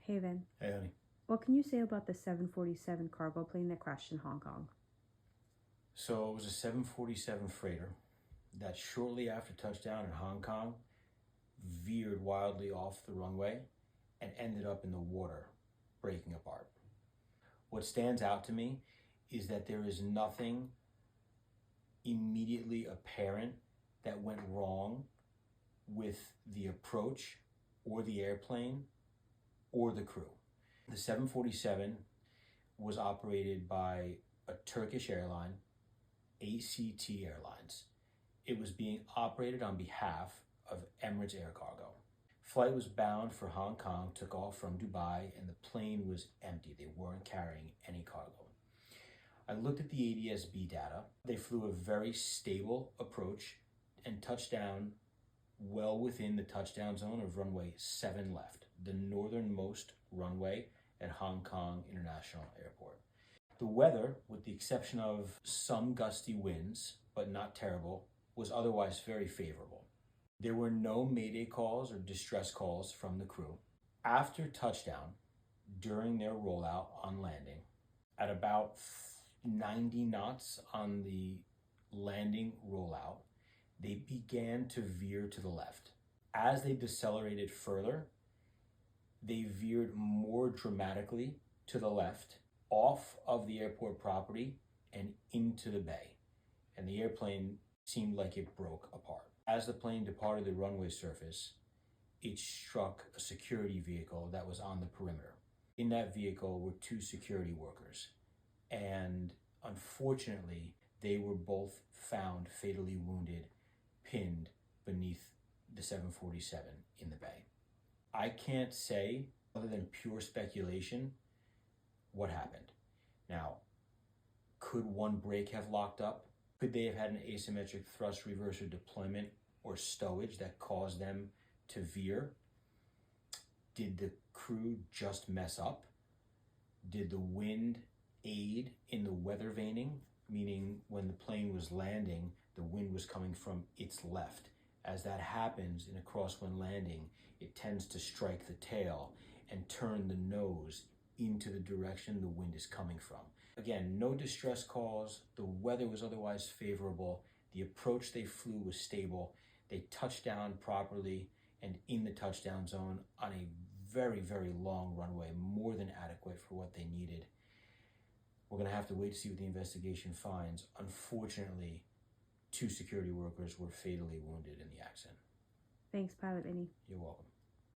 Hey, Vin. Hey, honey. What can you say about the 747 cargo plane that crashed in Hong Kong? So it was a 747 freighter that shortly after touchdown in Hong Kong veered wildly off the runway and ended up in the water, breaking apart. What stands out to me is that there is nothing immediately apparent that went wrong with the approach or the airplane or the crew. The 747 was operated by a Turkish airline, ACT Airlines. It was being operated on behalf of Emirates Air Cargo. Flight was bound for Hong Kong, took off from Dubai, and the plane was empty. They weren't carrying any cargo. I looked at the ADS-B data. They flew a very stable approach and touched down well within the touchdown zone of runway 7 left, the northernmost runway at Hong Kong International Airport. The weather, with the exception of some gusty winds, but not terrible, was otherwise very favorable. There were no mayday calls or distress calls from the crew. After touchdown, during their rollout on landing, at about 90 knots on the landing rollout, they began to veer to the left. As they decelerated further, they veered more dramatically to the left, off of the airport property and into the bay. And the airplane seemed like it broke apart. As the plane departed the runway surface, it struck a security vehicle that was on the perimeter. In that vehicle were 2 security workers, and unfortunately, they were both found fatally wounded, pinned beneath the 747 in the bay. I can't say, other than pure speculation, what happened. Now, could one brake have locked up? Could they have had an asymmetric thrust reverser deployment or stowage that caused them to veer? Did the crew just mess up? Did the wind aid in the weather veining, meaning when the plane was landing, the wind was coming from its left? As that happens in a crosswind landing, it tends to strike the tail and turn the nose into the direction the wind is coming from. Again, no distress calls. The weather was otherwise favorable. The approach they flew was stable. They touched down properly and in the touchdown zone on a very, very long runway, more than adequate for what they needed. We're going to have to wait to see what the investigation finds. Unfortunately, 2 security workers were fatally wounded in the accident. Thanks, Pilot Vinny. You're welcome.